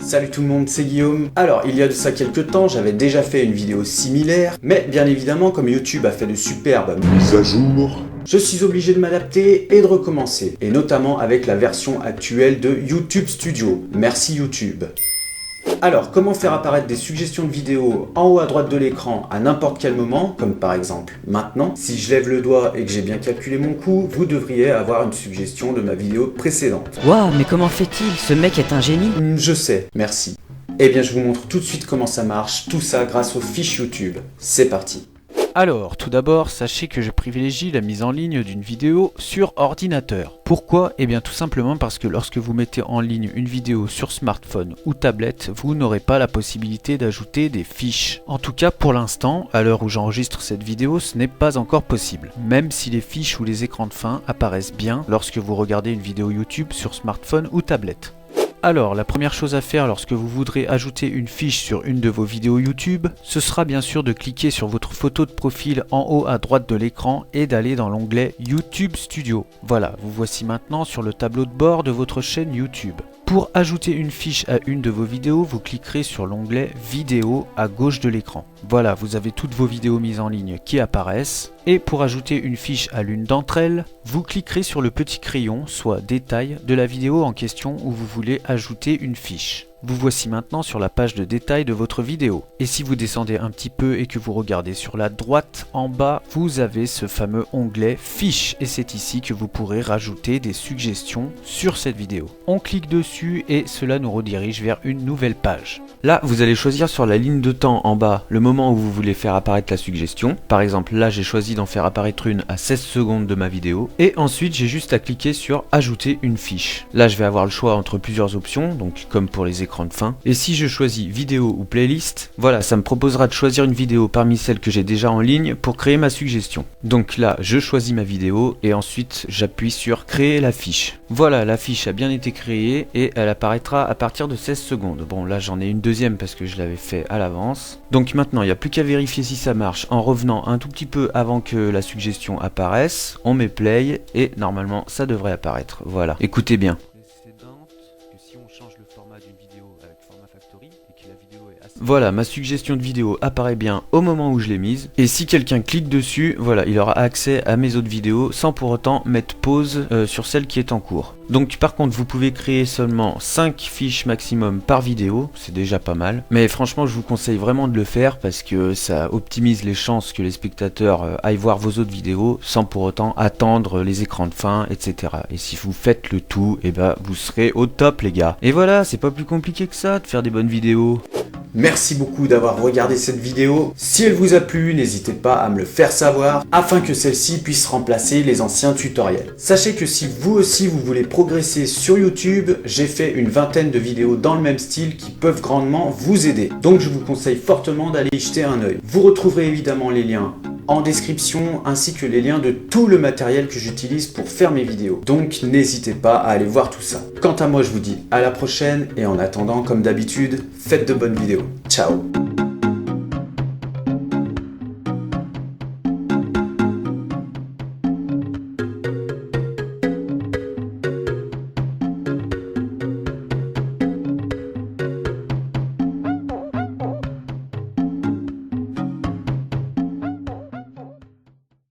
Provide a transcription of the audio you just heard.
Salut tout le monde, c'est Guillaume. Alors, il y a de ça quelques temps, j'avais déjà fait une vidéo similaire, mais bien évidemment, comme YouTube a fait de superbes mises à jour, je suis obligé de m'adapter et de recommencer, et notamment avec la version actuelle de YouTube Studio. Merci YouTube. Alors, comment faire apparaître des suggestions de vidéos en haut à droite de l'écran à n'importe quel moment, comme par exemple maintenant. Si je lève le doigt et que j'ai bien calculé mon coup, vous devriez avoir une suggestion de ma vidéo précédente. Waouh, mais comment fait-il? Ce mec est un génie. Je sais, merci. Eh bien, je vous montre tout de suite comment ça marche, tout ça grâce aux fiches YouTube. C'est parti. Alors, tout d'abord, sachez que je privilégie la mise en ligne d'une vidéo sur ordinateur. Pourquoi? Eh bien tout simplement parce que lorsque vous mettez en ligne une vidéo sur smartphone ou tablette, vous n'aurez pas la possibilité d'ajouter des fiches. En tout cas pour l'instant, à l'heure où j'enregistre cette vidéo, ce n'est pas encore possible. Même si les fiches ou les écrans de fin apparaissent bien lorsque vous regardez une vidéo YouTube sur smartphone ou tablette. Alors, la première chose à faire lorsque vous voudrez ajouter une fiche sur une de vos vidéos YouTube, ce sera bien sûr de cliquer sur votre photo de profil en haut à droite de l'écran et d'aller dans l'onglet YouTube Studio. Voilà, vous voici maintenant sur le tableau de bord de votre chaîne YouTube. Pour ajouter une fiche à une de vos vidéos, vous cliquerez sur l'onglet Vidéo à gauche de l'écran. Voilà, vous avez toutes vos vidéos mises en ligne qui apparaissent. Et pour ajouter une fiche à l'une d'entre elles, vous cliquerez sur le petit crayon, soit détail, de la vidéo en question où vous voulez ajouter une fiche. Vous voici maintenant sur la page de détail de votre vidéo. Et si vous descendez un petit peu et que vous regardez sur la droite en bas, vous avez ce fameux onglet Fiches. Et c'est ici que vous pourrez rajouter des suggestions sur cette vidéo. On clique dessus et cela nous redirige vers une nouvelle page. Là, vous allez choisir sur la ligne de temps en bas le moment où vous voulez faire apparaître la suggestion. Par exemple, là j'ai choisi d'en faire apparaître une à 16 secondes de ma vidéo. Et ensuite, j'ai juste à cliquer sur Ajouter une fiche. Là, je vais avoir le choix entre plusieurs options, donc comme pour les écrans de fin. Et si je choisis vidéo ou playlist, voilà, ça me proposera de choisir une vidéo parmi celles que j'ai déjà en ligne pour créer ma suggestion. Donc là, je choisis ma vidéo et ensuite j'appuie sur créer la fiche. Voilà, la fiche a bien été créée et elle apparaîtra à partir de 16 secondes. Bon, là j'en ai une deuxième parce que je l'avais fait à l'avance. Donc maintenant, il n'y a plus qu'à vérifier si ça marche en revenant un tout petit peu avant que la suggestion apparaisse. On met play et normalement ça devrait apparaître. Voilà, écoutez bien. Voilà, ma suggestion de vidéo apparaît bien au moment où je l'ai mise. Et si quelqu'un clique dessus, voilà, il aura accès à mes autres vidéos sans pour autant mettre pause sur celle qui est en cours. Donc par contre, vous pouvez créer seulement 5 fiches maximum par vidéo, c'est déjà pas mal. Mais franchement, je vous conseille vraiment de le faire parce que ça optimise les chances que les spectateurs aillent voir vos autres vidéos sans pour autant attendre les écrans de fin, etc. Et si vous faites le tout, et ben vous serez au top les gars. Et voilà, c'est pas plus compliqué que ça de faire des bonnes vidéos. Merci beaucoup d'avoir regardé cette vidéo. Si elle vous a plu, n'hésitez pas à me le faire savoir afin que celle-ci puisse remplacer les anciens tutoriels. Sachez que si vous aussi vous voulez progresser sur YouTube, j'ai fait une vingtaine de vidéos dans le même style qui peuvent grandement vous aider. Donc je vous conseille fortement d'aller y jeter un œil. Vous retrouverez évidemment les liens en description ainsi que les liens de tout le matériel que j'utilise pour faire mes vidéos. Donc n'hésitez pas à aller voir tout ça. Quant à moi, je vous dis à la prochaine et en attendant, comme d'habitude, faites de bonnes vidéos. Ciao!